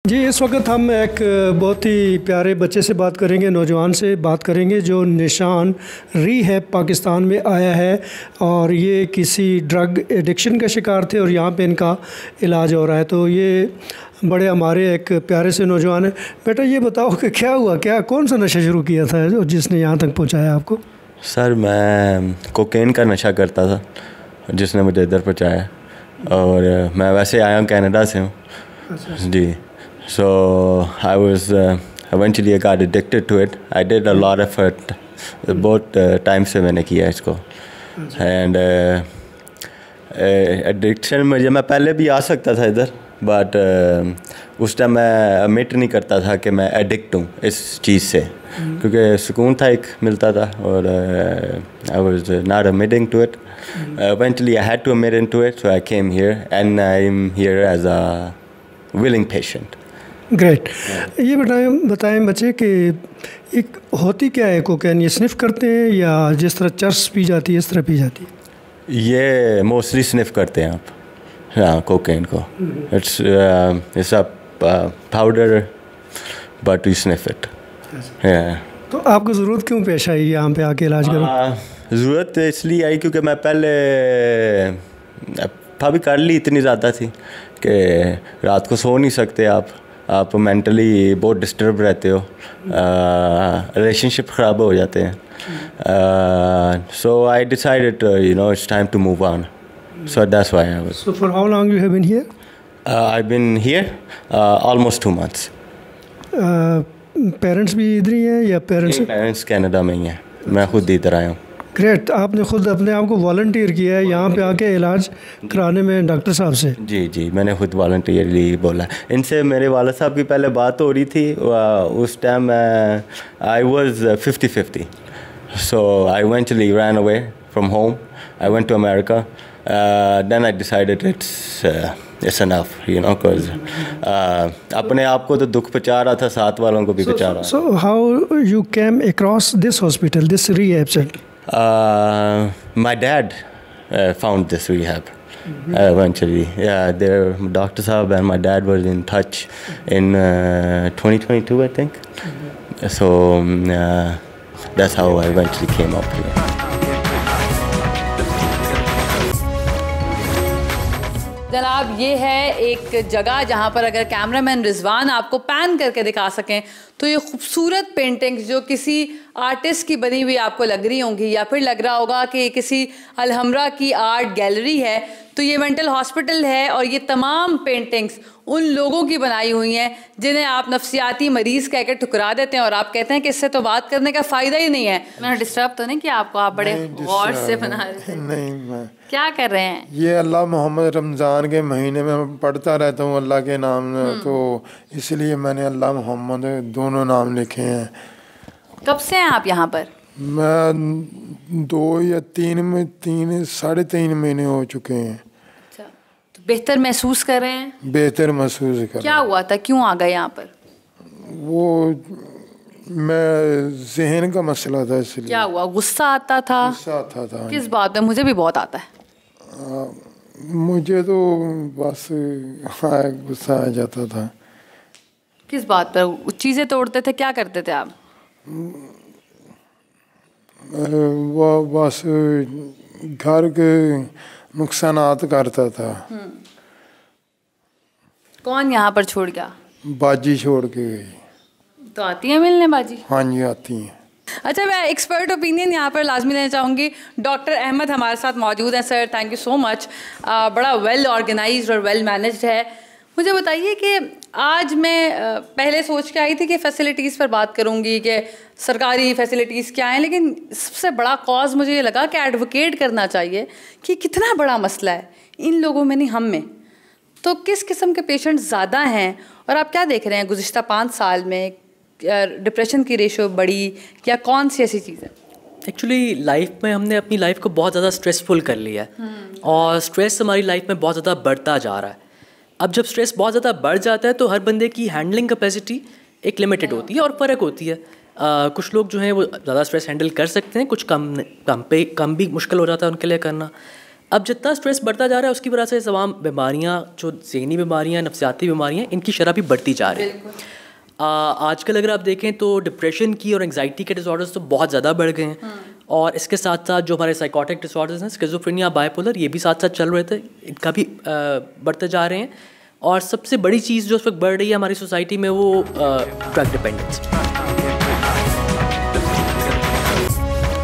जी, इस वक्त हम एक बहुत ही प्यारे बच्चे से बात करेंगे, नौजवान से बात करेंगे जो निशान रीहैब पाकिस्तान में आया है और ये किसी ड्रग एडिक्शन का शिकार थे और यहाँ पे इनका इलाज हो रहा है। तो ये बड़े हमारे एक प्यारे से नौजवान है। बेटा ये बताओ कि क्या हुआ, क्या कौन सा नशा शुरू किया था जो जिसने यहाँ तक पहुँचाया आपको? सर मैं कोकेन का नशा करता था जिसने मुझे इधर पहुँचाया, और मैं वैसे आया हूँ कनाडा से हूँ जी। So I was eventually I got addicted to it. I did a lot of it. बहुत टाइम से मैंने किया इसको, एंड एडिक्शन में मैं पहले भी आ सकता था इधर, बट उस टाइम मैं एडमिट नहीं करता था कि मैं एडिक्ट हूँ इस चीज़ से, क्योंकि सुकून था एक मिलता था, और I was not admitting to it. Eventually I had to admit into it, so I came here and I'm here as a willing patient. Great. ये बताएं बच्चे कि एक होती क्या है कोकेन? ये स्निफ़ करते हैं या जिस तरह चर्स पी जाती है इस तरह पी जाती है? ये मोस्टली स्निफ़ करते हैं आप, हाँ, कोकेन को। It's a powder but you sniff it. तो आपको ज़रूरत क्यों पेश आई यहाँ पे आके इलाज करो? ज़रूरत इसलिए आई क्योंकि मैं पहले भाभी कर ली इतनी ज़्यादा थी कि रात को सो नहीं सकते आप मेंटली बहुत डिस्टर्ब रहते हो, रिलेशनशिप ख़राब हो जाते हैं। So I decided it's time to move on, so that's why I was. So for how long you have been here? I been here almost 2 months। Parents भी इधर ही हैं या पेरेंट्स कनाडा में ही हैं, मैं खुद इधर आया हूँ। ग्रेट। आपने खुद अपने आप को वॉलंटियर किया है यहाँ पे आके इलाज कराने में डॉक्टर साहब से? जी, मैंने खुद वॉलंटियरली बोला। इनसे मेरे वाला साहब की पहले बात हो रही थी, उस time I was 50-50, so I eventually ran away from home, I went to America, then I decided it's enough, because अपने आप को तो दुख पहुँचा रहा था, साथ वालों को भी पहुँचा रहा। So how you came across this hospital, this rehab centre? My dad found this rehab eventually. Yeah, their Dr. Saab and my dad were in touch in 2022, I think. So that's how I eventually came up here. जनाब, ये है एक जगह जहाँ पर अगर cameraman Rizwan आपको pan करके दिखा सकें तो ये खूबसूरत पेंटिंग्स जो किसी आर्टिस्ट की बनी हुई आपको लग रही होंगी, या फिर लग रहा होगा कि किसी अलहमरा की आर्ट गैलरी है, तो ये मेंटल हॉस्पिटल है। और ये तमाम पेंटिंग्स उन लोगों की बनाई हुई हैं जिन्हें आप नफ्सियाती मरीज़ कह के ठुकरा देते हैं और आप कहते हैं कि इससे तो बात करने का फ़ायदा ही नहीं है। मैंने डिस्टर्ब तो नहीं किया आपको? आप बड़े गौर से बना रहे थे। नहीं, मैं क्या कर रहे हैं? ये अल्लाह मोहम्मद रमज़ान के महीने में पढ़ता रहता हूँ अल्लाह के नाम, तो इसलिए मैंने अल्लाह मोहम्मद दोनों नाम लिखे हैं। कब से हैं आप यहाँ पर? मैं 2 या 3 साढ़े 3 महीने हो चुके हैं। अच्छा, तो बेहतर महसूस कर रहे हैं? बेहतर महसूस कर। क्या हुआ था, क्यों आ गए यहाँ पर? वो मैं जहन का मसला था, इसलिए। क्या हुआ, गुस्सा आता था? गुस्सा आता था। किस बात में? मुझे भी बहुत आता है। मुझे तो बस गुस्सा आ जाता था। किस बात पर? चीज़ें तोड़ते थे? क्या करते थे आप? वो बस घर के नुकसानात करता था। कौन यहाँ पर छोड़ गया? बाजी छोड़ के गई। तो आती है मिलने बाजी? हाँ जी, आती हैं। अच्छा, मैं एक्सपर्ट ओपिनियन यहाँ पर लाजमी लेना चाहूँगी। डॉक्टर अहमद हमारे साथ मौजूद हैं। Sir, thank you so much. बड़ा वेल ऑर्गेनाइज्ड और वेल मैनेज्ड है। मुझे बताइए कि आज मैं पहले सोच के आई थी कि फ़ैसिलिटीज़ पर बात करूँगी कि सरकारी फ़ैसिलिटीज़ क्या हैं, लेकिन सबसे बड़ा कॉज मुझे ये लगा कि एडवोकेट करना चाहिए कि कितना बड़ा मसला है इन लोगों में, नहीं हम में। तो किस किस्म के पेशेंट ज़्यादा हैं और आप क्या देख रहे हैं गुज़िश्ता 5 साल में? डिप्रेशन की रेशो बढ़ी या कौन सी ऐसी चीज़ है? एक्चुअली लाइफ में हमने अपनी लाइफ को बहुत ज़्यादा स्ट्रेसफुल कर लिया है और स्ट्रेस हमारी लाइफ में बहुत ज़्यादा बढ़ता जा रहा है। अब जब स्ट्रेस बहुत ज़्यादा बढ़ जाता है तो हर बंदे की हैंडलिंग कैपेसिटी एक लिमिटेड होती है और फ़र्क होती है। कुछ लोग जो हैं वो ज़्यादा स्ट्रेस हैंडल कर सकते हैं, कुछ कम भी मुश्किल हो जाता है उनके लिए करना। अब जितना स्ट्रेस बढ़ता जा रहा है उसकी वजह से तमाम बीमारियाँ, जो ज़हनी बीमारियाँ, नफ्सियाती बीमारियाँ, इनकी शरह भी बढ़ती जा रही है। आजकल अगर आप देखें तो डिप्रेशन की और एंग्जाइटी के डिसऑर्डर्स तो बहुत ज़्यादा बढ़ गए हैं, और इसके साथ साथ जो हमारे साइकोटिक डिसऑर्डर्स हैं, स्किज़ोफ्रेनिया, बाइपोलर, ये भी साथ साथ चल रहे थे, इनका भी बढ़ते जा रहे हैं। और सबसे बड़ी चीज़ जो उस वक्त बढ़ रही है हमारी सोसाइटी में वो ड्रग डिपेंडेंस।